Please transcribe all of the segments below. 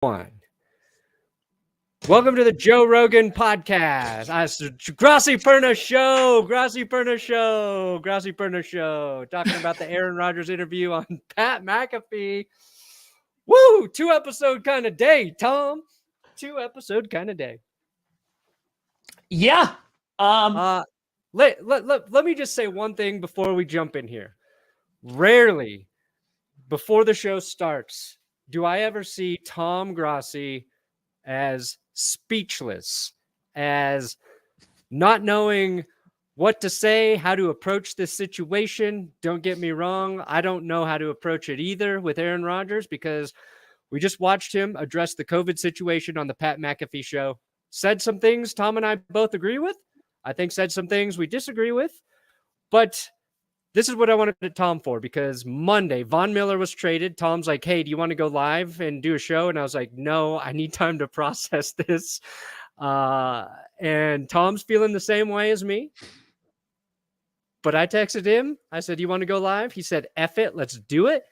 One. Welcome to the Joe Rogan podcast. Grossi Perna Show. Grossi Perna Show. Grossi Perna Show. Talking about the Aaron Rodgers interview on Pat McAfee. Woo! 2-episode kind of day, Tom. 2-episode kind of day. Yeah. Let me just say one thing before we jump in here. Rarely, before the show starts, do I ever see Tom Grossi as speechless, as not knowing what to say, how to approach this situation. Don't get me wrong. I don't know how to approach it either with Aaron Rodgers because we just watched him address the COVID situation on the Pat McAfee show. Said some things Tom and I both agree with. I think said some things we disagree with. But this is what I wanted Tom for, because Monday, Von Miller was traded. Tom's like, hey, do you want to go live and do a show? And I was like, no, I need time to process this. And Tom's feeling the same way as me. But I texted him. I said, you want to go live? He said, F it, let's do it.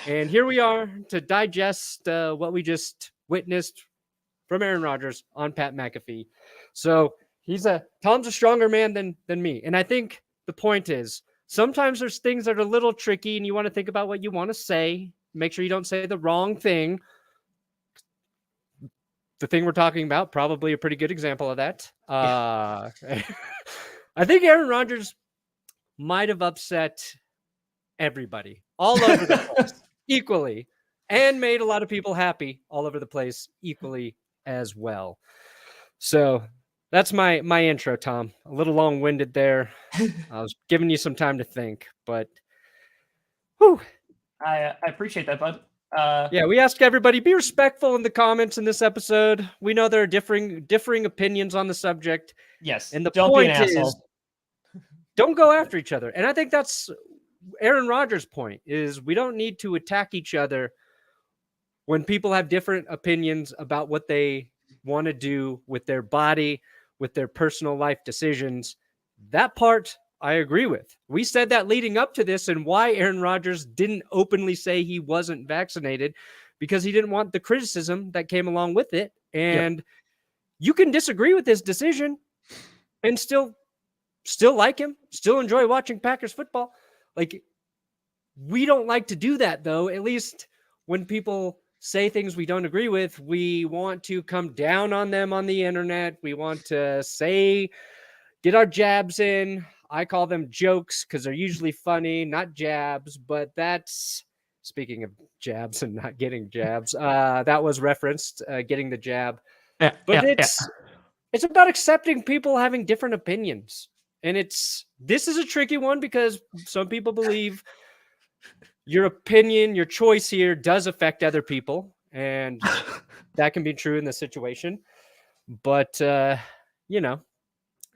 And here we are to digest what we just witnessed from Aaron Rodgers on Pat McAfee. So Tom's a stronger man than me. And I think the point is, sometimes there's things that are a little tricky and you want to think about what you want to say. Make sure you don't say the wrong thing. The thing we're talking about, probably a pretty good example of that. I think Aaron Rodgers might have upset everybody all over the place equally, and made a lot of people happy all over the place equally as well. So that's my intro, Tom. A little long-winded there. I was giving you some time to think, but whew. I appreciate that, bud. Yeah, we ask everybody, be respectful in the comments in this episode. We know there are differing opinions on the subject. Yes. And the don't point be an asshole. is, don't go after each other. And I think that's Aaron Rodgers' point, is we don't need to attack each other when people have different opinions about what they want to do with their body, with their personal life decisions. That part I agree with. We said that leading up to this, and why Aaron Rodgers didn't openly say he wasn't vaccinated, because he didn't want the criticism that came along with it. And you can disagree with his decision and still like him, still enjoy watching Packers football. Like, we don't like to do that, though. At least when people say things we don't agree with, we want to come down on them on the internet. We want to get our jabs in. I call them jokes because they're usually funny, not jabs. But that's, speaking of jabs and not getting jabs, that was referenced, getting the jab. But it's about accepting people having different opinions. And this is a tricky one because some people believe your opinion, your choice here does affect other people. And that can be true in this situation. But,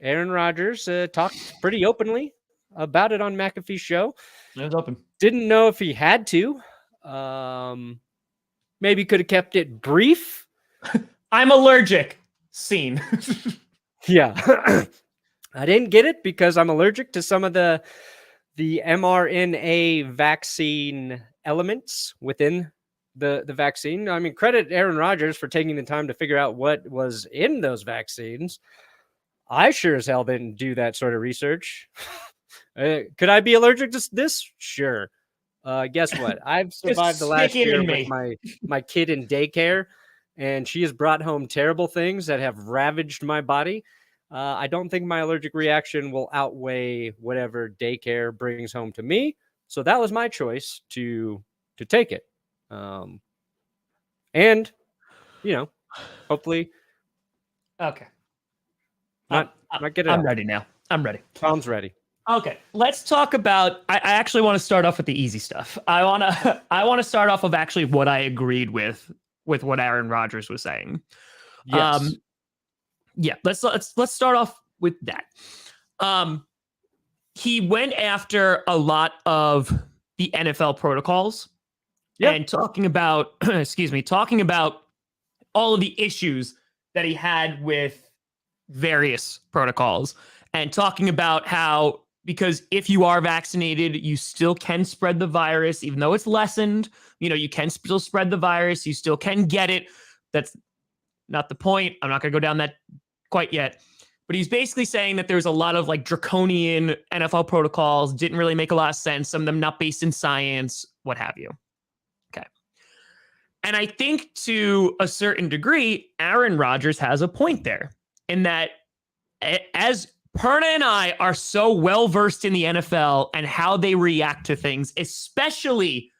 Aaron Rodgers talked pretty openly about it on McAfee's show. It was open. Didn't know if he had to. Maybe could have kept it brief. I'm allergic. Scene. Yeah. I didn't get it because I'm allergic to some of the mRNA vaccine elements within the vaccine. I mean, credit Aaron Rodgers for taking the time to figure out what was in those vaccines. I sure as hell didn't do that sort of research. Could I be allergic to this? Sure. Guess what? I've survived the last year with my kid in daycare, and she has brought home terrible things that have ravaged my body. I don't think my allergic reaction will outweigh whatever daycare brings home to me. So that was my choice to take it. And, hopefully. Okay. Not get it. I'm ready now. I'm ready. Tom's ready. Okay. Let's talk about, I actually want to start off with the easy stuff. I want to start off of actually what I agreed with what Aaron Rodgers was saying. Yes. Let's start off with that. He went after a lot of the NFL protocols and talking about talking about all of the issues that he had with various protocols, and talking about how, because if you are vaccinated, you still can spread the virus, even though it's lessened. You can still spread the virus. You still can get it, That's not the point. I'm not going to go down that quite yet. But he's basically saying that there's a lot of like draconian NFL protocols, didn't really make a lot of sense, some of them not based in science, what have you. Okay. And I think to a certain degree, Aaron Rodgers has a point there in that as Perna and I are so well versed in the NFL and how they react to things, especially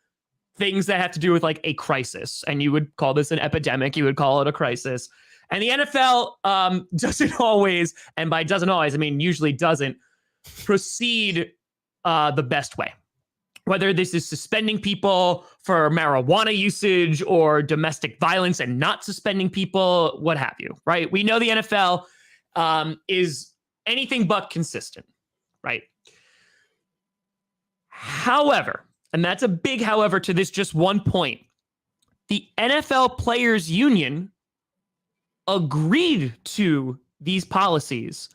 things that have to do with like a crisis. And you would call this an epidemic. You would call it a crisis. And the NFL doesn't always, and by doesn't always, I mean usually doesn't, proceed the best way. Whether this is suspending people for marijuana usage or domestic violence and not suspending people, what have you, right? We know the NFL is anything but consistent, right? However, and that's a big however to this just one point, the NFL Players Union agreed to these policies.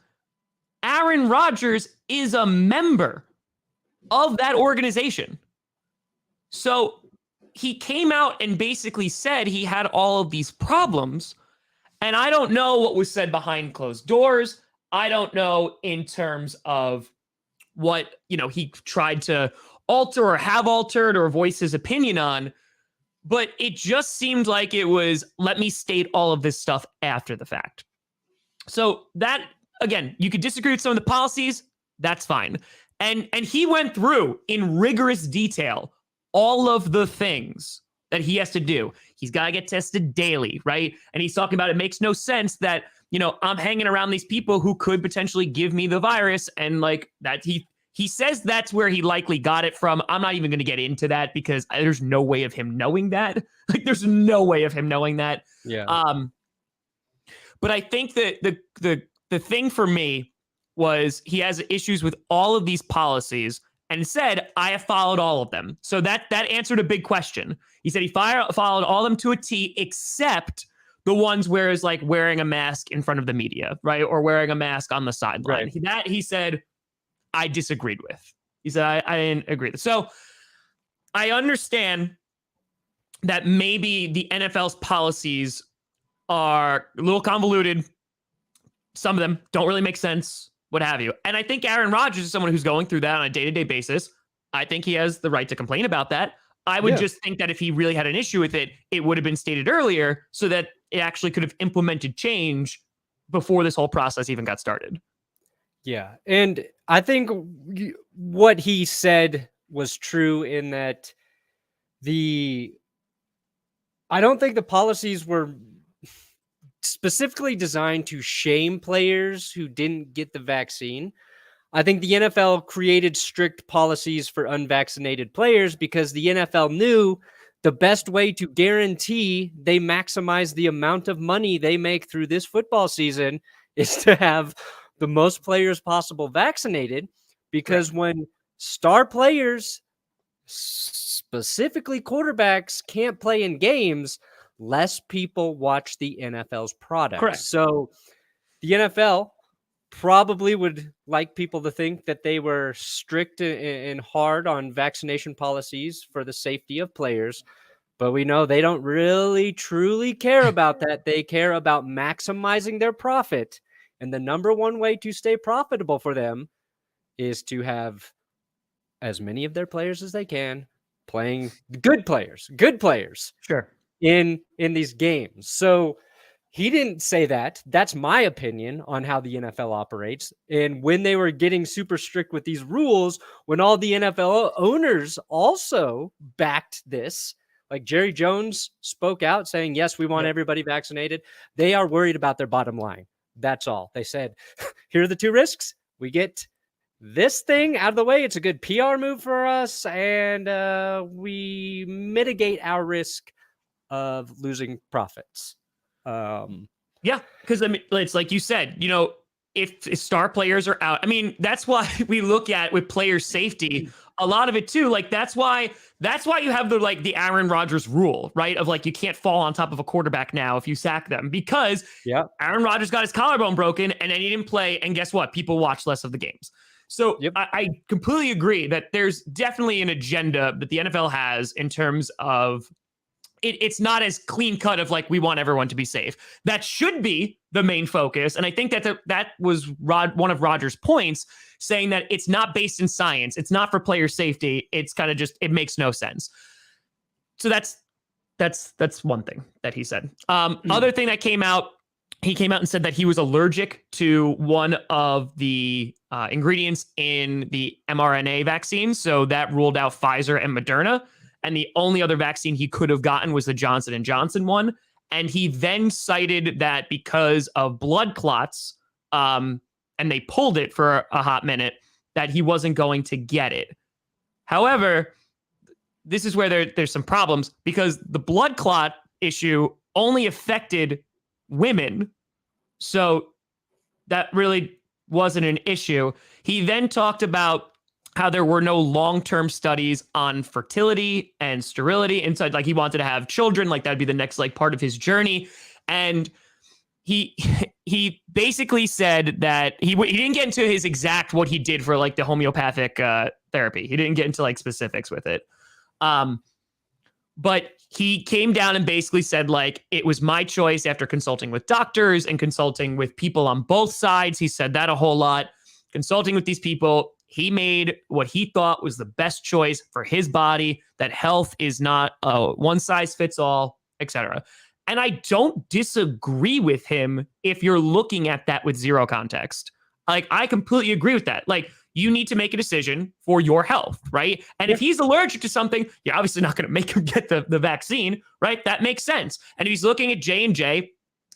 Aaron Rodgers is a member of that organization. So he came out and basically said he had all of these problems. And I don't know what was said behind closed doors. I don't know in terms of what, he tried to alter or have altered or voice his opinion on. But it just seemed like it was, let me state all of this stuff after the fact. So that, again, you could disagree with some of the policies. That's fine. And he went through in rigorous detail all of the things that he has to do. He's got to get tested daily, right? And he's talking about it makes no sense that, I'm hanging around these people who could potentially give me the virus. And like that, he says that's where he likely got it from. I'm not even going to get into that because there's no way of him knowing that. Like, there's no way of him knowing that. Yeah. But I think that the thing for me was he has issues with all of these policies and said, I have followed all of them. So that answered a big question. He said he followed all of them to a T, except the ones where it's like wearing a mask in front of the media, right? Or wearing a mask on the sideline. Right. That he said, I disagreed with. He said, I didn't agree with it. So I understand that maybe the NFL's policies are a little convoluted. Some of them don't really make sense, what have you. And I think Aaron Rodgers is someone who's going through that on a day-to-day basis. I think he has the right to complain about that. I would just think that if he really had an issue with it, it would have been stated earlier so that it actually could have implemented change before this whole process even got started. Yeah. And I think what he said was true in that I don't think the policies were specifically designed to shame players who didn't get the vaccine. I think the NFL created strict policies for unvaccinated players because the NFL knew the best way to guarantee they maximize the amount of money they make through this football season is to have the most players possible vaccinated, because when star players, specifically quarterbacks, can't play in games, less people watch the NFL's product. Correct. So the NFL probably would like people to think that they were strict and hard on vaccination policies for the safety of players. But we know they don't really truly care about that. They care about maximizing their profit. And the number one way to stay profitable for them is to have as many of their players as they can playing good players Sure. in these games. So he didn't say that. That's my opinion on how the NFL operates. And when they were getting super strict with these rules, when all the NFL owners also backed this, like Jerry Jones spoke out saying, yes, we want everybody vaccinated. They are worried about their bottom line. That's all. They said, here are the two risks. We get this thing out of the way. It's a good PR move for us. And we mitigate our risk of losing profits. Because I mean, it's like you said, if star players are out, I mean, that's why we look at with player safety, a lot of it too. Like that's why you have the Aaron Rodgers rule, right? Of like, you can't fall on top of a quarterback now if you sack them, because Aaron Rodgers got his collarbone broken and then he didn't play. And guess what? People watch less of the games. So I completely agree that there's definitely an agenda that the NFL has in terms of it's not as clean cut of like, we want everyone to be safe. That should be the main focus. And I think that was one of Rodgers' points, saying that it's not based in science. It's not for player safety. It's kind of just, it makes no sense. So that's one thing that he said. Other thing that came out, he came out and said that he was allergic to one of the ingredients in the mRNA vaccine. So that ruled out Pfizer and Moderna. And the only other vaccine he could have gotten was the Johnson & Johnson one. And he then cited that because of blood clots, and they pulled it for a hot minute, that he wasn't going to get it. However, this is where there's some problems, because the blood clot issue only affected women. So that really wasn't an issue. He then talked about how there were no long-term studies on fertility and sterility. And so like he wanted to have children, like that'd be the next like part of his journey. And he basically said that he didn't get into his exact what he did for like the homeopathic therapy. He didn't get into like specifics with it. But he came down and basically said, like, it was my choice after consulting with doctors and consulting with people on both sides. He said that a whole lot. Consulting with these people, he made what he thought was the best choice for his body, that health is not one size fits all, etc. And I don't disagree with him if you're looking at that with zero context. Like, I completely agree with that. Like, you need to make a decision for your health, right? And if he's allergic to something, you're obviously not going to make him get the vaccine, right? That makes sense. And if he's looking at J&J and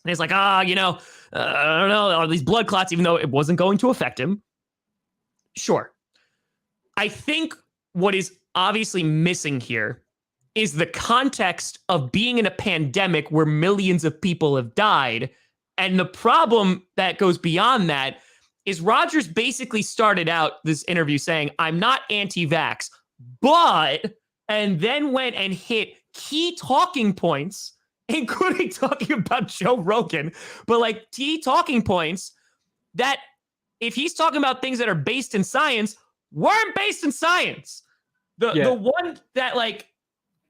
he's like, I don't know, all these blood clots, even though it wasn't going to affect him. Sure. I think what is obviously missing here is the context of being in a pandemic where millions of people have died. And the problem that goes beyond that is Rodgers basically started out this interview saying, I'm not anti-vax, and then went and hit key talking points, including talking about Joe Rogan, but like key talking points that if he's talking about things that are based in science, weren't based in science. The one that like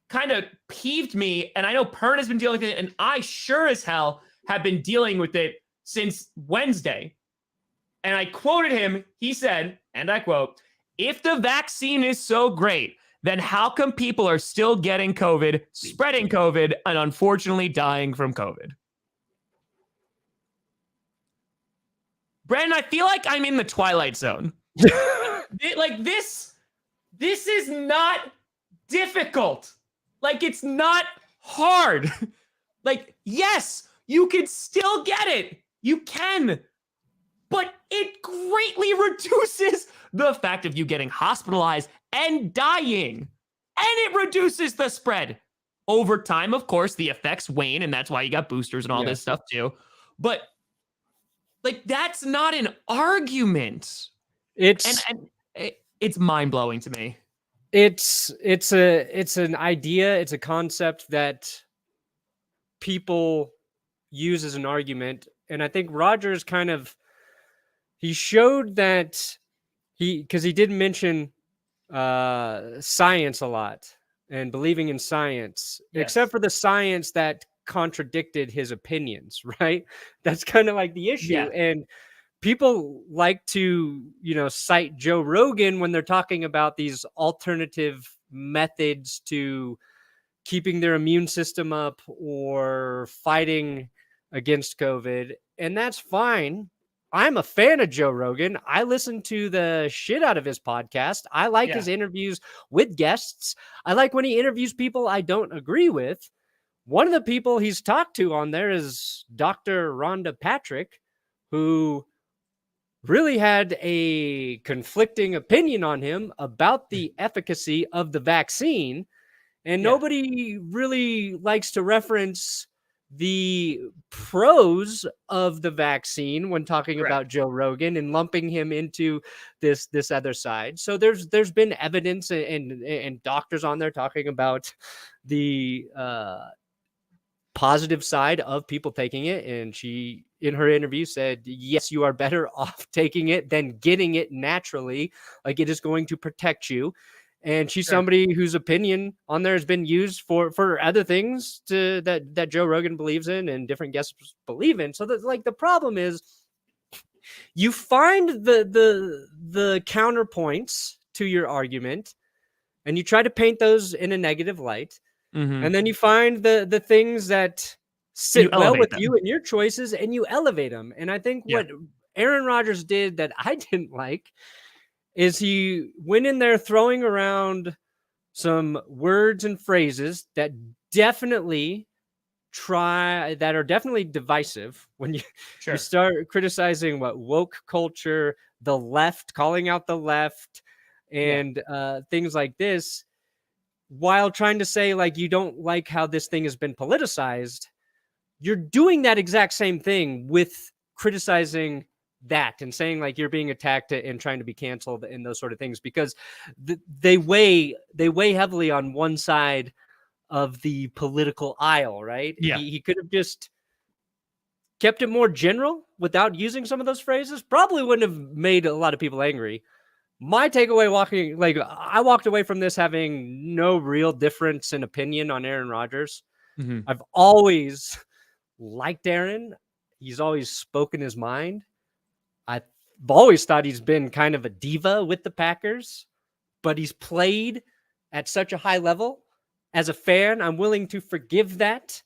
kind of peeved me, and I know Pern has been dealing with it, and I sure as hell have been dealing with it since Wednesday. And I quoted him. He said, and I quote, if the vaccine is so great, then how come people are still getting COVID, spreading COVID, and unfortunately dying from COVID? Brandon, I feel like I'm in the Twilight Zone. Like this is not difficult. Like, it's not hard. Like, yes, you can still get it. You can. But it greatly reduces the fact of you getting hospitalized and dying. And it reduces the spread. Over time, of course, the effects wane, and that's why you got boosters and all this stuff too. But like, that's not an argument. It's mind-blowing to me. It's an idea, it's a concept that people use as an argument. And I think Rodgers he showed that because he did mention science a lot and believing in science, except for the science that contradicted his opinions, right? That's kind of like the issue. Yeah. And people like to, cite Joe Rogan when they're talking about these alternative methods to keeping their immune system up or fighting against COVID. And that's fine. I'm a fan of Joe Rogan. I listen to the shit out of his podcast. I like his interviews with guests. I like when he interviews people I don't agree with. One of the people he's talked to on there is Dr. Rhonda Patrick, who really had a conflicting opinion on him about the efficacy of the vaccine. And nobody really likes to reference the pros of the vaccine when talking about Joe Rogan and lumping him into this other side. So there's been evidence and doctors on there talking about the positive side of people taking it. And she, in her interview, said, yes, you are better off taking it than getting it naturally. Like, it is going to protect you. and she's somebody whose opinion on there has been used for other things that Joe Rogan believes in and different guests believe in. So that, like, the problem is you find the counterpoints to your argument and you try to paint those in a negative light. And then you find the things that sit well with you and your choices, and you elevate them. And I think what Aaron Rodgers did that I didn't like is he went in there throwing around some words and phrases that definitely are definitely divisive when you start criticizing woke culture, the left, calling out the left, and things like this, while trying to say, like, you don't like how this thing has been politicized. You're doing that exact same thing with criticizing that and saying, like, you're being attacked and trying to be canceled and those sort of things, because they weigh heavily on one side of the political aisle, right? He could have just kept it more general without using some of those phrases. Probably wouldn't have made a lot of people angry. My takeaway I walked away from this having no real difference in opinion on Aaron Rodgers. I've always liked Aaron. He's always spoken his mind. I've always thought he's been kind of a diva with the Packers, but he's played at such a high level. As a fan, I'm willing to forgive that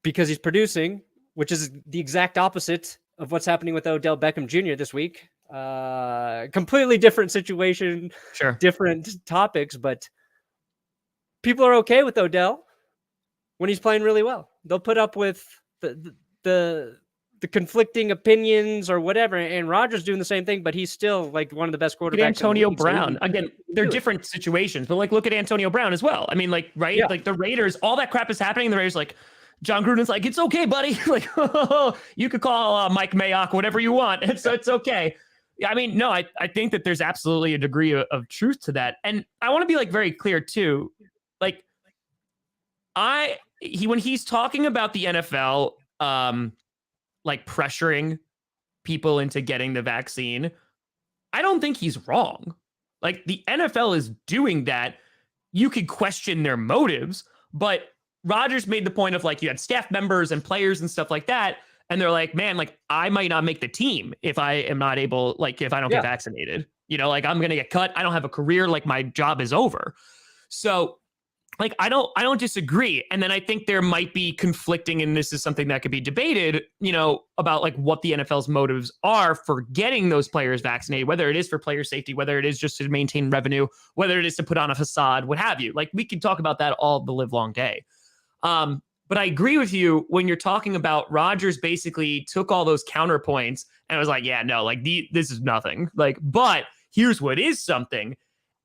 because he's producing, which is the exact opposite of what's happening with Odell Beckham Jr. this week. Completely different situation, different topics, but people are okay with Odell when he's playing really well. They'll put up with the conflicting opinions or whatever, and Rodgers doing the same thing, but he's still like one of the best quarterbacks. Antonio Brown. Again, they're different situations, but like, look at Antonio Brown as well. I mean, like, right? Yeah. Like the Raiders, all that crap is happening. The Raiders, like, John Gruden's like, it's okay, buddy. Like, you could call Mike Mayock whatever you want. It's okay. I mean, no, I think that there's absolutely a degree of truth to that. And I want to be like very clear too. Like, when he's talking about the NFL, like pressuring people into getting the vaccine, I don't think he's wrong. Like, the NFL is doing that. You could question their motives, but Rodgers made the point of, like, you had staff members and players and stuff like that. And they're like, man, like, I might not make the team if I am not able, like, if I don't get vaccinated, you know, like, I'm going to get cut. I don't have a career. Like, my job is over. So, like, I don't disagree. And then I think there might be conflicting, and this is something that could be debated, you know, about like what the NFL's motives are for getting those players vaccinated, whether it is for player safety, whether it is just to maintain revenue, whether it is to put on a facade, what have you. Like, we could talk about that all the live long day. But I agree with you when you're talking about Rodgers basically took all those counterpoints and was like, yeah, no, like this is nothing. Like, but here's what is something.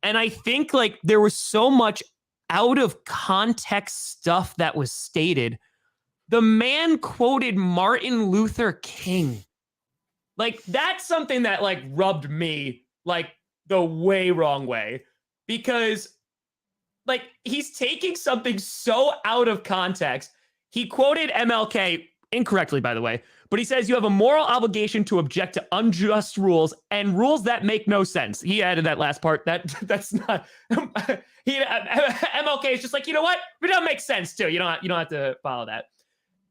And I think like there was so much out of context stuff that was stated. The man quoted Martin Luther King. Like, that's something that like rubbed me like the way wrong way, because like, he's taking something so out of context. He quoted MLK incorrectly, by the way, but he says you have a moral obligation to object to unjust rules and rules that make no sense. He added that last part. That's not. MLK is just like, you know what? It don't make sense too. You don't have to follow that.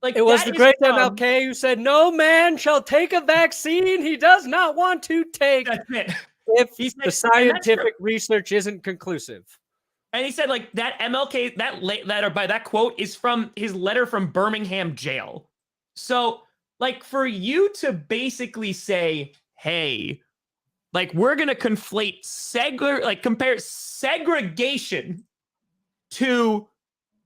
Like, it was the great MLK who said, "No man shall take a vaccine he does not want to take if the scientific research isn't conclusive." And he said, like, that MLK, that letter by that quote is from his letter from Birmingham jail. So, like, for you to basically say, hey, like, we're going to conflate, compare segregation to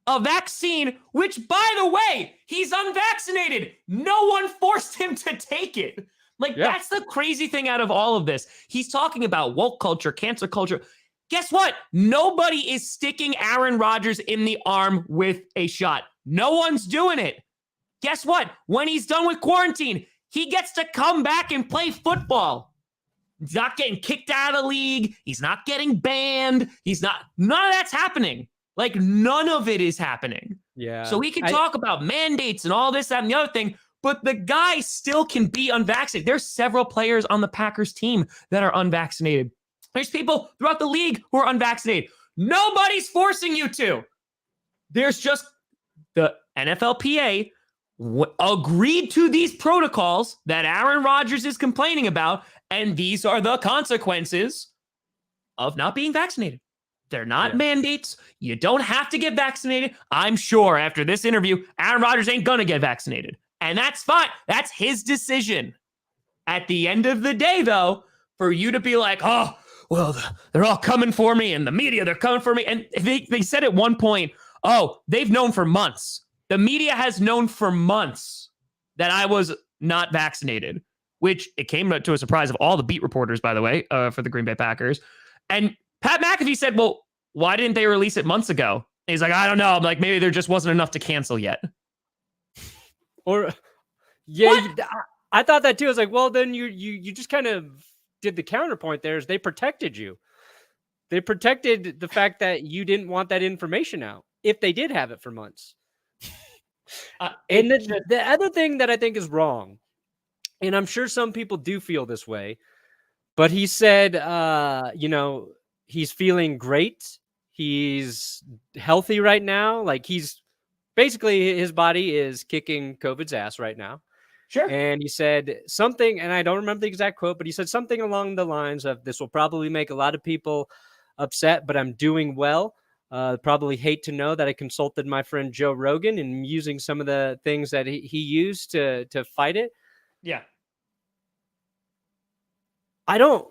a vaccine, which, by the way, he's unvaccinated. No one forced him to take it. Like, that's the crazy thing out of all of this. He's talking about woke culture, cancer culture. Guess what? Nobody is sticking Aaron Rodgers in the arm with a shot. No one's doing it. Guess what? When he's done with quarantine, he gets to come back and play football. He's not getting kicked out of the league. He's not getting banned. None of that's happening. Like, none of it is happening. Yeah. So we can talk about mandates and all this, that, and the other thing, but the guy still can be unvaccinated. There's several players on the Packers team that are unvaccinated. There's people throughout the league who are unvaccinated. Nobody's forcing you to. There's just the NFLPA agreed to these protocols that Aaron Rodgers is complaining about, and these are the consequences of not being vaccinated. They're not mandates. You don't have to get vaccinated. I'm sure after this interview, Aaron Rodgers ain't going to get vaccinated. And that's fine. That's his decision. At the end of the day, though, for you to be like, oh, well, they're all coming for me, and the media, they're coming for me. And they said at one point, oh, they've known for months. The media has known for months that I was not vaccinated, which it came to a surprise of all the beat reporters, by the way, for the Green Bay Packers. And Pat McAfee said, well, why didn't they release it months ago? And he's like, I don't know. I'm like, maybe there just wasn't enough to cancel yet. Or, yeah, I thought that too. I was like, well, then you just kind of did the counterpoint there is they protected you. They protected the fact that you didn't want that information out if they did have it for months. And the other thing that I think is wrong, and I'm sure some people do feel this way, but he said, he's feeling great. He's healthy right now. Like he's basically his body is kicking COVID's ass right now. Sure. And he said something, and I don't remember the exact quote, but he said something along the lines of, this will probably make a lot of people upset, but I'm doing well. Probably hate to know that I consulted my friend Joe Rogan and using some of the things that he used to fight it. Yeah. I don't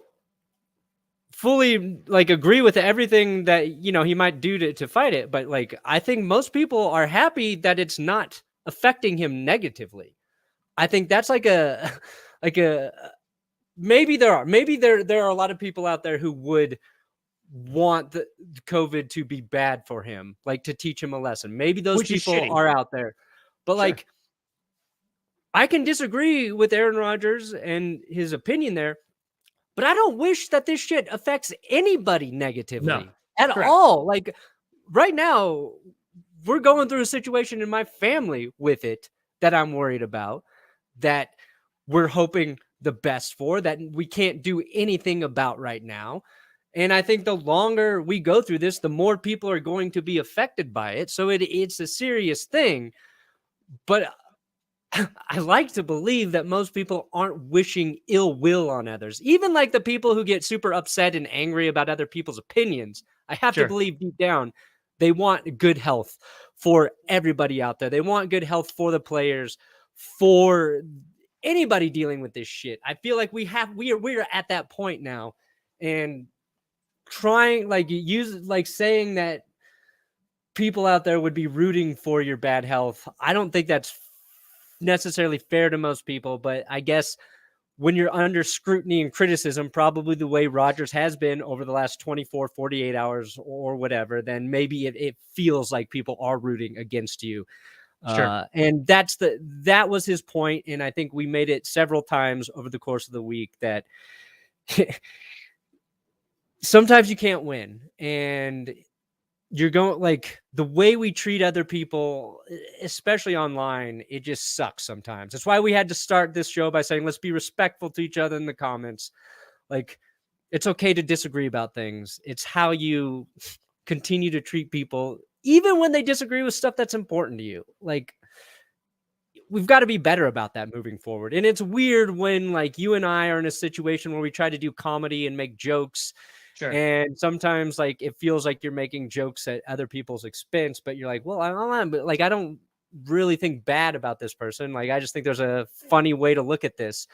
fully agree with everything that, he might do to fight it. But I think most people are happy that it's not affecting him negatively. I think that's maybe there are a lot of people out there who would want the COVID to be bad for him, to teach him a lesson. Maybe those people are out there, but sure. I can disagree with Aaron Rodgers and his opinion there, but I don't wish that this shit affects anybody negatively at all. Right now, we're going through a situation in my family with it that I'm worried about, that we're hoping the best for, that we can't do anything about right now. And I think the longer we go through this, the more people are going to be affected by it. So it's a serious thing. But I like to believe that most people aren't wishing ill will on others. Even the people who get super upset and angry about other people's opinions, I have to believe deep down, they want good health for everybody out there. They want good health for the players, for anybody dealing with this shit. I feel like we are at that point now, and trying saying that people out there would be rooting for your bad health. I don't think that's necessarily fair to most people, but I guess when you're under scrutiny and criticism, probably the way Rodgers has been over the last 24, 48 hours or whatever, then maybe it feels like people are rooting against you. Sure. And that was his point. And I think we made it several times over the course of the week that sometimes you can't win, and you're going the way we treat other people, especially online, it just sucks sometimes. That's why we had to start this show by saying, let's be respectful to each other in the comments. It's okay to disagree about things. It's how you continue to treat people, even when they disagree with stuff that's important to you. We've got to be better about that moving forward. And it's weird when you and I are in a situation where we try to do comedy and make jokes. Sure. And sometimes it feels like you're making jokes at other people's expense, but you're like, well, I don't really think bad about this person. I just think there's a funny way to look at this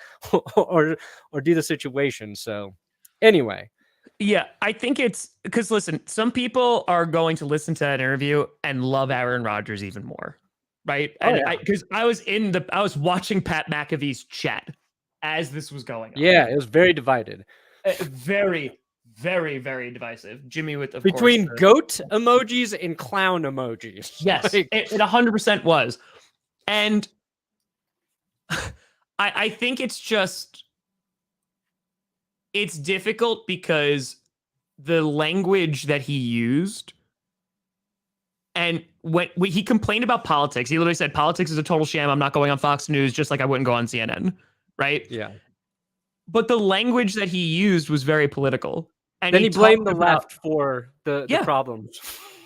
or do the situation. So anyway. Yeah, I think it's because, listen, some people are going to listen to that interview and love Aaron Rodgers even more, right? And because I was watching Pat McAfee's chat as this was going on. Yeah, it was very divided. Very, very, very divisive. Jimmy with between goat emojis and clown emojis. Yes, it 100% was. And I think it's difficult because the language that he used, and when he complained about politics, he literally said, politics is a total sham. I'm not going on Fox News, just like I wouldn't go on CNN. Right. Yeah. But the language that he used was very political. And then he blamed the talked about- left for the problems.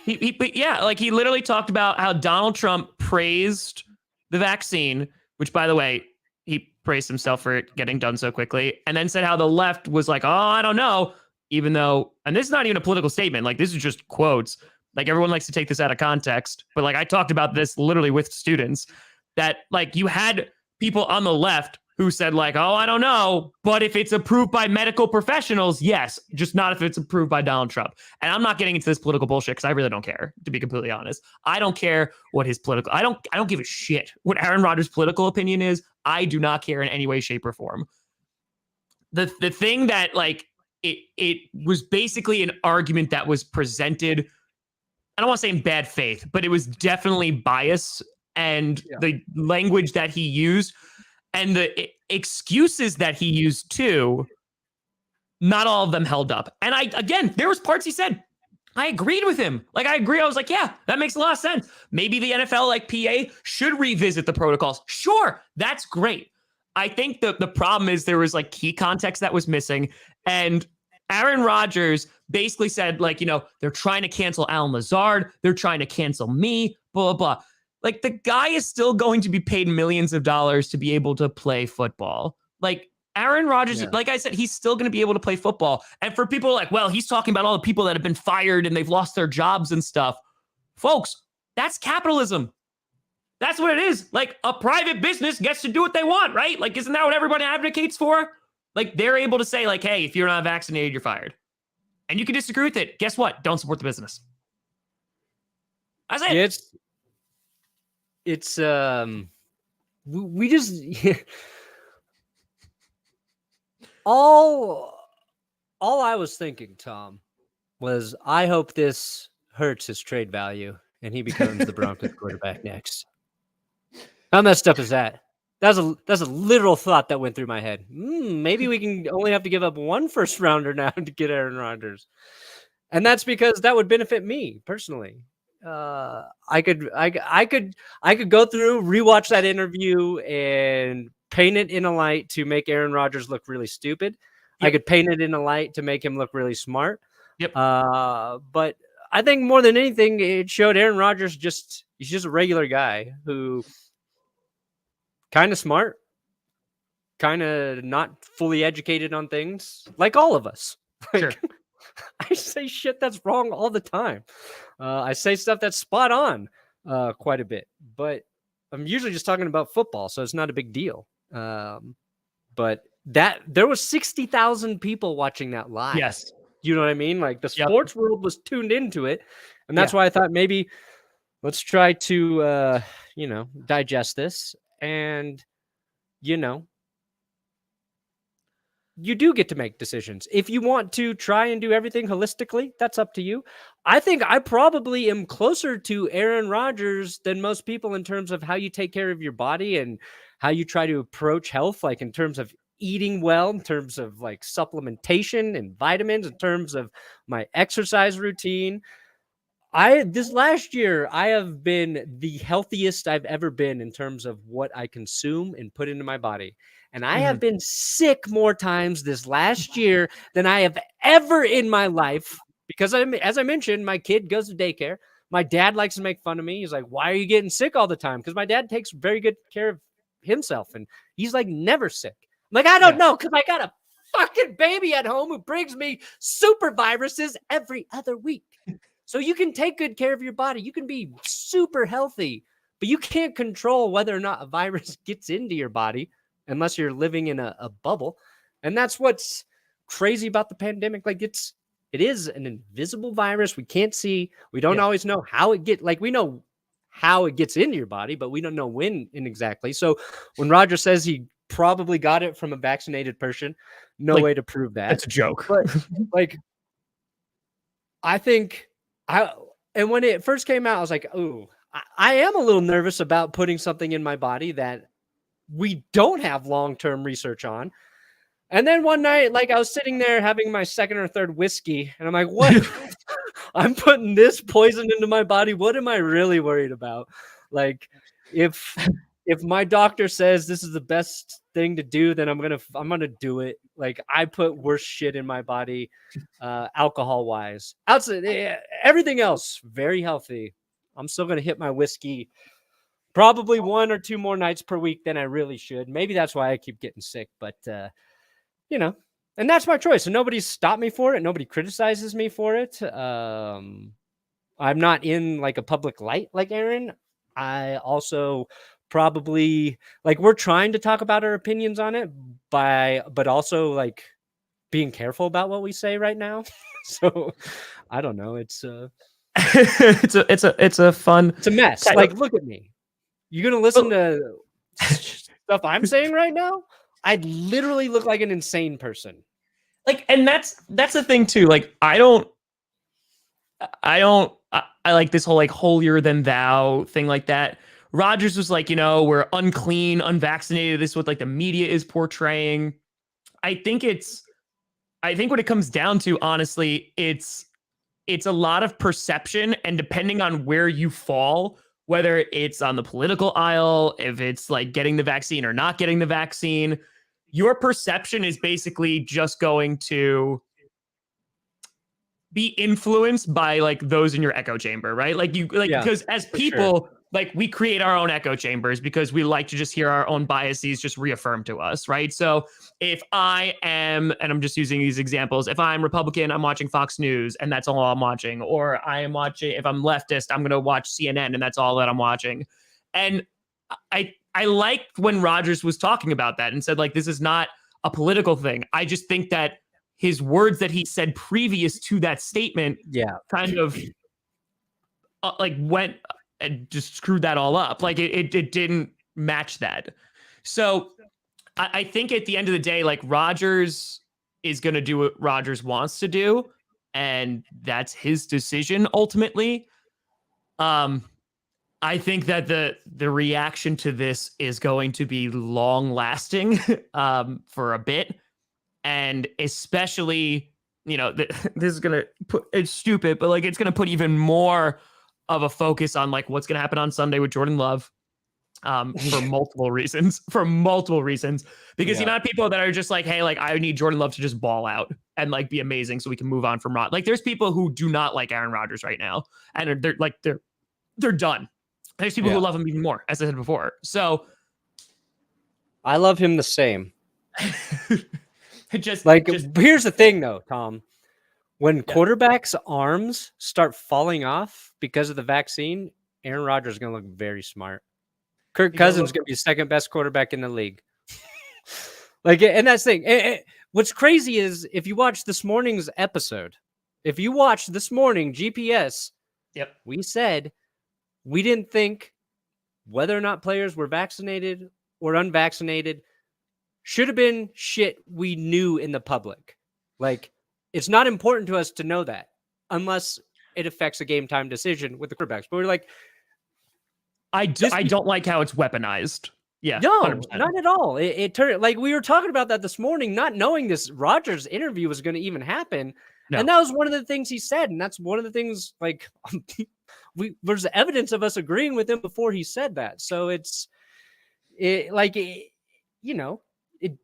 But like he literally talked about how Donald Trump praised the vaccine, which, by the way, he praised himself for it getting done so quickly, and then said how the left was like, oh, I don't know, even though, and this is not even a political statement, like this is just quotes. Like everyone likes to take this out of context, but like I talked about this literally with students, that like you had people on the left who said like, oh, I don't know, but if it's approved by medical professionals, yes, just not if it's approved by Donald Trump. And I'm not getting into this political bullshit because I really don't care, to be completely honest. I don't care what his political, I don't give a shit what Aaron Rodgers' political opinion is. I do not care in any way, shape, or form. The thing that like it was basically an argument that was presented, I don't want to say in bad faith, but it was definitely bias, and the language that he used and the excuses that he used too, not all of them held up. And again, there was parts he said, I agreed with him. Like, I agree. I was like, yeah, that makes a lot of sense. Maybe the NFL, like PA, should revisit the protocols. Sure, that's great. I think the problem is there was like key context that was missing. And Aaron Rodgers basically said, like, they're trying to cancel Alan Lazard. They're trying to cancel me, blah, blah, blah. Like, the guy is still going to be paid millions of dollars to be able to play football. Like, Aaron Rodgers, like I said, he's still going to be able to play football. And for people like, well, he's talking about all the people that have been fired and they've lost their jobs and stuff. Folks, that's capitalism. That's what it is. Like, a private business gets to do what they want, right? Like, isn't that what everybody advocates for? Like, they're able to say, like, hey, if you're not vaccinated, you're fired. And you can disagree with it. Guess what? Don't support the business. That's it. It's we just all I was thinking, Tom, was I hope this hurts his trade value and he becomes the Broncos quarterback next. How messed up is that? That's a literal thought that went through my head. Maybe we can only have to give up one first rounder now to get Aaron Rodgers. And that's because that would benefit me personally. I could go through, rewatch that interview and paint it in a light to make Aaron Rodgers look really stupid. Yep. I could paint it in a light to make him look really smart. Yep. But I think more than anything, it showed Aaron Rodgers he's just a regular guy who kind of smart, kind of not fully educated on things, like all of us. Sure. I say shit that's wrong all the time. I say stuff that's spot on quite a bit, but I'm usually just talking about football, so it's not a big deal. But there was 60,000 people watching that live. Yes. You know what I mean? Like the sports world was tuned into it. And that's why I thought maybe let's try to, digest this. And, you do get to make decisions. If you want to try and do everything holistically, that's up to you. I think I probably am closer to Aaron Rodgers than most people in terms of how you take care of your body and how you try to approach health, like in terms of eating well, in terms of like supplementation and vitamins, in terms of my exercise routine. This last year, I have been the healthiest I've ever been in terms of what I consume and put into my body. And I have been sick more times this last year than I have ever in my life. Because as I mentioned, my kid goes to daycare. My dad likes to make fun of me. He's like, why are you getting sick all the time? Because my dad takes very good care of himself. And he's like never sick. I'm like, I don't know, because I got a fucking baby at home who brings me super viruses every other week. So you can take good care of your body. You can be super healthy, but you can't control whether or not a virus gets into your body unless you're living in a bubble. And that's what's crazy about the pandemic. Like it is an invisible virus. We can't see. We don't always know how it gets. Like we know how it gets into your body, but we don't know when and exactly. So when Roger says he probably got it from a vaccinated person, no way to prove that. That's a joke. But like, I think and when it first came out, I was like, oh, I am a little nervous about putting something in my body that we don't have long-term research on. And then one night, like I was sitting there having my second or third whiskey, and I'm like, what? I'm putting this poison into my body. What am I really worried about? Like, if my doctor says this is the best thing to do, then I'm gonna do it. Like I put worse shit in my body, alcohol wise. Outside everything else, very healthy. I'm still gonna hit my whiskey probably 1 or 2 more nights per week than I really should. Maybe that's why I keep getting sick, but you know, and that's my choice. And nobody's stopped me for it. Nobody criticizes me for it. I'm not in like a public light like Aaron. I also probably like we're trying to talk about our opinions on it but also like being careful about what we say right now. So I don't know. It's it's a fun. it's a mess. Like, look at me. You gonna listen to stuff I'm saying right now? I'd literally look like an insane person. Like, and that's the thing too. Like, I like this whole like holier than thou thing like that. Rodgers was like, we're unclean, unvaccinated. This is what like the media is portraying. I think what it comes down to, honestly, it's a lot of perception, and depending on where you fall, whether it's on the political aisle, if it's like getting the vaccine or not getting the vaccine, your perception is basically just going to be influenced by like those in your echo chamber, right? Like because as people, like we create our own echo chambers because we like to just hear our own biases just reaffirmed to us, right? So if I am, and I'm just using these examples, if I'm Republican, I'm watching Fox News and that's all I'm watching, or I am watching, if I'm leftist, I'm going to watch CNN and that's all that I'm watching. And I liked when Rodgers was talking about that and said like, this is not a political thing. I just think that his words that he said previous to that statement kind of like went and just screwed that all up. Like it didn't match that. So I think at the end of the day, like Rodgers is going to do what Rodgers wants to do. And that's his decision ultimately. I think that the reaction to this is going to be long lasting for a bit. And especially, this is going to put, it's stupid, but like, it's going to put even more of a focus on like what's going to happen on Sunday with Jordan Love for multiple reasons, because the amount of people that are just like, hey, like I need Jordan Love to just ball out and like be amazing so we can move on from Rod. Like there's people who do not like Aaron Rodgers right now. And they're done. There's people who love him even more, as I said before. So I love him the same. Here's the thing though, Tom. When quarterbacks' arms start falling off because of the vaccine, Aaron Rodgers is going to look very smart. Kirk Cousins is going to be the second best quarterback in the league. And that's the thing. What's crazy is if you watch this morning's episode, if you watch this morning GPS, we said we didn't think whether or not players were vaccinated or unvaccinated should have been shit we knew in the public. Like, it's not important to us to know that unless it affects a game time decision with the quarterbacks. But we're like, I don't like how it's weaponized. Yeah, no, 100%. Not at all. It turned like we were talking about that this morning, not knowing this Rodgers interview was going to even happen. No. And that was one of the things he said. And that's one of the things like there's evidence of us agreeing with him before he said that. So it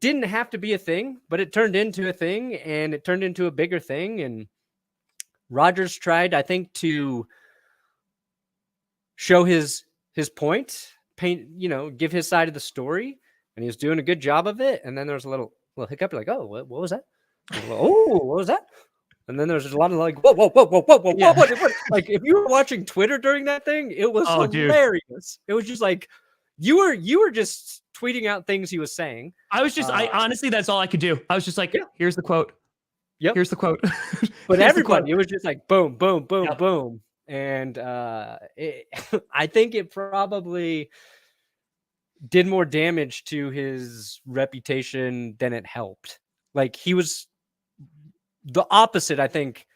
didn't have to be a thing, but it turned into a thing and it turned into a bigger thing. And Rodgers tried, I think, to show his point, give his side of the story, and he was doing a good job of it. And then there was a little hiccup, like, oh, what was that? Oh, what was that? And then there's a lot of like, whoa, what? Like if you were watching Twitter during that thing, it was hilarious. Dude. It was just like you were just tweeting out things he was saying. I was just, I honestly, that's all I could do. I was just like, here's the quote. Yep. Here's the quote. But everybody, it was just like boom, boom, boom, boom. And I think it probably did more damage to his reputation than it helped. Like he was the opposite, I think,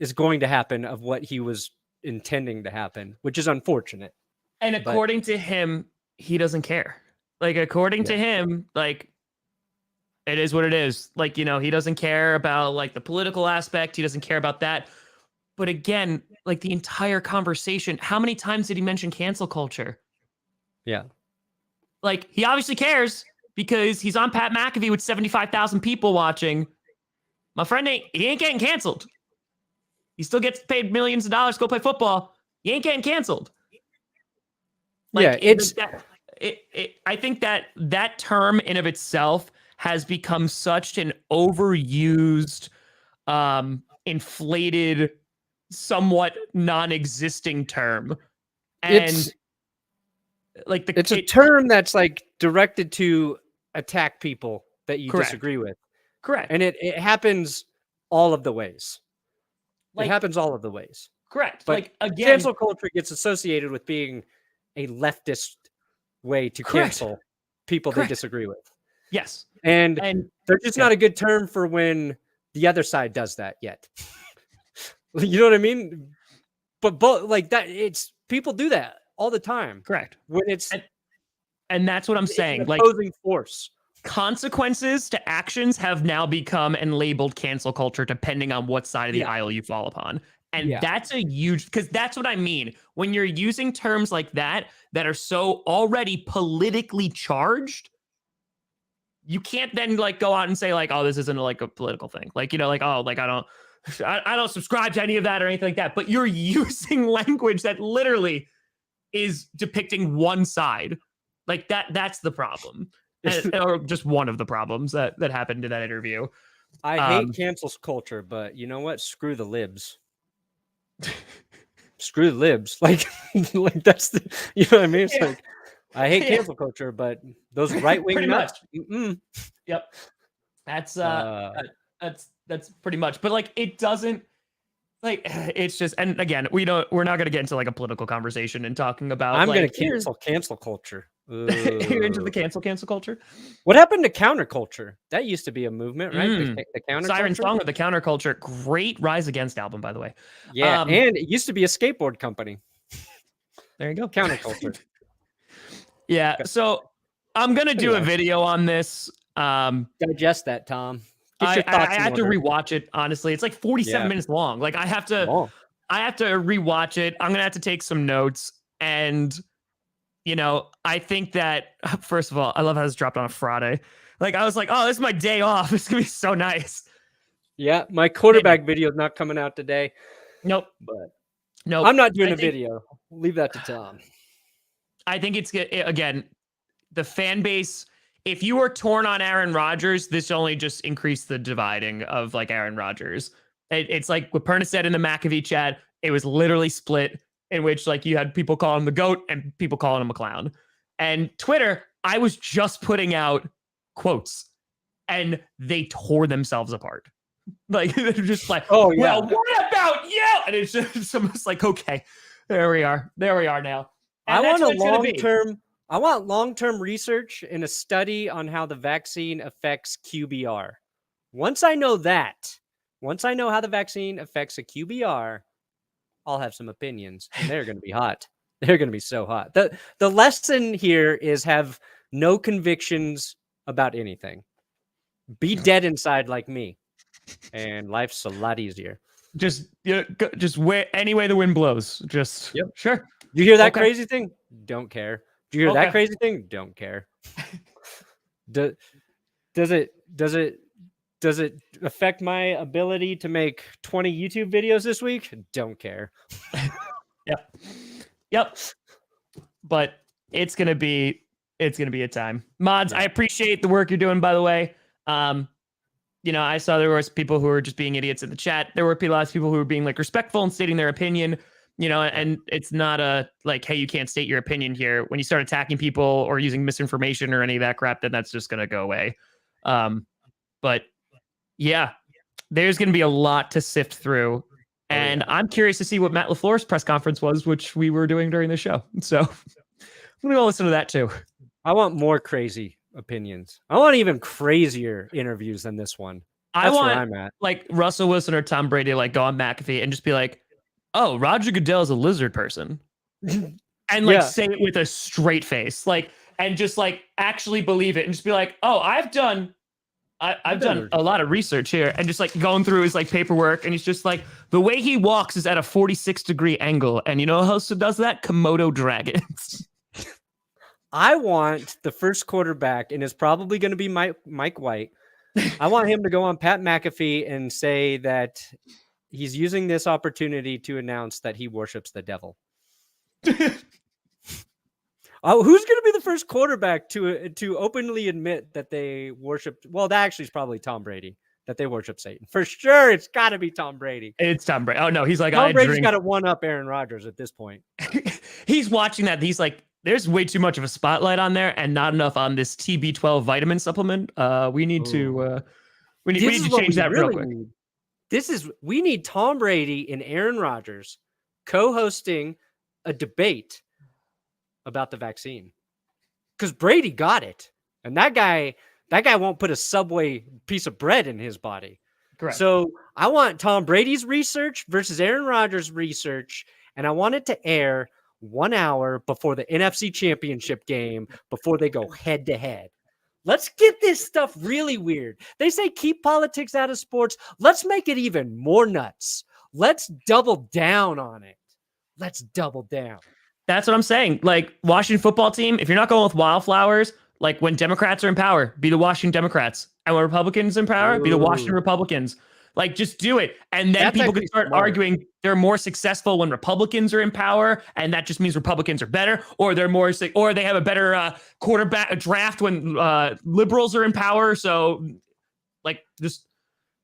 is going to happen of what he was intending to happen, which is unfortunate. And according to him, he doesn't care. Like, according to him, like, it is what it is. Like, he doesn't care about like the political aspect. He doesn't care about that. But again, like the entire conversation, how many times did he mention cancel culture? Yeah. Like, he obviously cares. because he's on Pat McAfee with 75,000 people watching. My friend he ain't getting canceled. He still gets paid millions of dollars to go play football. He ain't getting canceled. Like, I think that term in of itself has become such an overused, inflated, somewhat non-existing term. And it's a term that's like directed to attack people that you disagree with. Correct. And it happens all of the ways. It happens all of the ways. Correct. But like, again, cancel culture gets associated with being a leftist way to cancel people they disagree with. Yes. And they're just not a good term for when the other side does that yet. You know what I mean? But like that, it's people do that all the time. Correct. When it's and that's what I'm saying. Like opposing force. Consequences to actions have now become and labeled cancel culture depending on what side of the aisle you fall upon. And that's a huge, because that's what I mean. When you're using terms like that are so already politically charged, you can't then like go out and say like, oh, this isn't like a political thing. Like, you know, like, oh, like I don't subscribe to any of that or anything like that. But you're using language that literally is depicting one side. Like that's the problem. Or just one of the problems that happened in that interview. I hate cancel culture, but you know what? Screw the libs. Screw the libs. Like that's the, you know what I mean? It's like, I hate cancel culture, but those right-wing nuts. Yep. That's pretty much. But like, it doesn't, like, it's just, and again, we're not going to get into like a political conversation and talking about. I'm going to cancel culture. You're into the cancel culture. What happened to counterculture? That used to be a movement, right? The counterculture. Siren Song of the Counterculture. Great Rise Against album, by the way. Yeah, and it used to be a skateboard company. There you go. Counterculture. Yeah, so I'm gonna do a video on this. Digest that, Tom. I have to rewatch it. Honestly, it's like 47 minutes long. Like I have to rewatch it. I'm gonna have to take some notes. And you know, I think that first of all, I love how this dropped on a Friday. Like I was like, oh, this is my day off. It's gonna be so nice. Yeah, my quarterback video is not coming out today. Nope. But nope. I'm not doing a video. Leave that to Tom. I think it's good. Again, the fan base. If you were torn on Aaron Rodgers, this only just increased the dividing of like Aaron Rodgers. It's like what Perna said in the McAfee chat. It was literally split, in which like you had people calling him the GOAT and people calling him a clown. And Twitter, I was just putting out quotes and they tore themselves apart. Like they're just like, oh yeah, well, what about you? And it's just almost like, okay, there we are now. And I want long-term research and a study on how the vaccine affects QBR. Once I know how the vaccine affects a QBR, I'll have some opinions, and they're going to be hot. They're going to be so hot. The lesson here is have no convictions about anything. Be dead inside like me, and life's a lot easier. Just any way the wind blows. Just sure. You hear that crazy thing? Don't care. Do you hear that crazy thing? Don't care. Does it affect my ability to make 20 YouTube videos this week? Don't care. Yep. But it's gonna be a time. Mods, I appreciate the work you're doing, by the way. You know, I saw there was people who were just being idiots in the chat. There were lots of people who were being like respectful and stating their opinion. You know, and it's not a like, hey, you can't state your opinion here. When you start attacking people or using misinformation or any of that crap, then that's just gonna go away. But yeah, there's gonna be a lot to sift through. And I'm curious to see what Matt LaFleur's press conference was, which we were doing during the show. So I'm gonna go listen to that too. I want more crazy opinions. I want even crazier interviews than this one. That's where I'm at. Like Russell Wilson or Tom Brady, like go on McAfee and just be like, oh, Roger Goodell is a lizard person. And like say it with a straight face. Like, and just like actually believe it and just be like, oh, I've done a lot of research here, and just like going through his like paperwork, and he's just like, the way he walks is at a 46-degree angle, and you know who else does that? Komodo dragons. I want the first quarterback, and it's probably going to be Mike White. I want him to go on Pat McAfee and say that he's using this opportunity to announce that he worships the devil. Oh, who's going to be the first quarterback to openly admit that they worship? Well, that actually is probably Tom Brady, that they worship Satan. For sure, it's got to be Tom Brady. It's Tom Brady. Oh, no, he's like, Tom Brady's got to one-up Aaron Rodgers at this point. He's watching that. He's like, there's way too much of a spotlight on there and not enough on this TB12 vitamin supplement. We need to change that real quick. We need Tom Brady and Aaron Rodgers co-hosting a debate about the vaccine, because Brady got it, and that guy won't put a Subway piece of bread in his body. Correct. So I want Tom Brady's research versus Aaron Rodgers' research, and I want it to air 1 hour before the NFC Championship game, before they go head to head. Let's get this stuff really weird. They say keep politics out of sports. Let's make it even more nuts. Let's double down on it. Let's double down. That's what I'm saying. Like, Washington football team, if you're not going with wildflowers, like when Democrats are in power, be the Washington Democrats. And when Republicans are in power, be the Washington Republicans. Like, just do it. And then people can start arguing they're more successful when Republicans are in power, and that just means Republicans are better, or they have a better quarterback draft when liberals are in power. So, like, just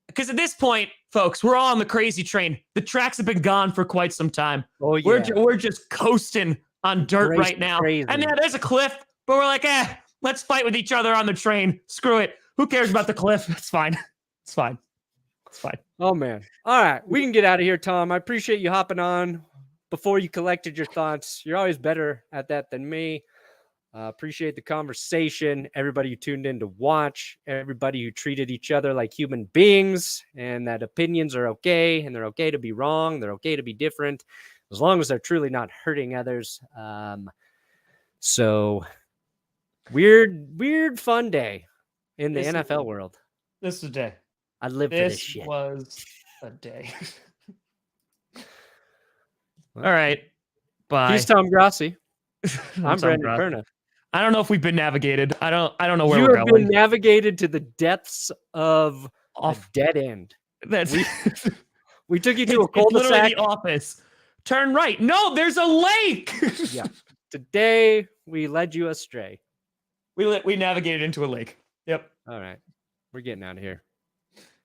because at this point, folks, we're all on the crazy train. The tracks have been gone for quite some time. Oh, yeah. We're just coasting on dirt right now. Crazy. And yeah, there's a cliff, but we're like, let's fight with each other on the train. Screw it. Who cares about the cliff? It's fine. It's fine. It's fine. Oh, man. All right. We can get out of here, Tom. I appreciate you hopping on before you collected your thoughts. You're always better at that than me. Appreciate the conversation. Everybody who tuned in to watch, everybody who treated each other like human beings, and that opinions are okay, and they're okay to be wrong. They're okay to be different, as long as they're truly not hurting others. So weird, fun day in the NFL world. This is a day. I live for this shit. This was a day. All right. Bye. He's Tom Grossi. I'm Brandon Grossi. Perna. I don't know if we've been navigated. I don't know where you we're have going. been navigated to the depths of a dead end. We took you to a cul-de-sac. Literally the office. Turn right. No, there's a lake. Yeah. Today we led you astray. We navigated into a lake. Yep. All right. We're getting out of here.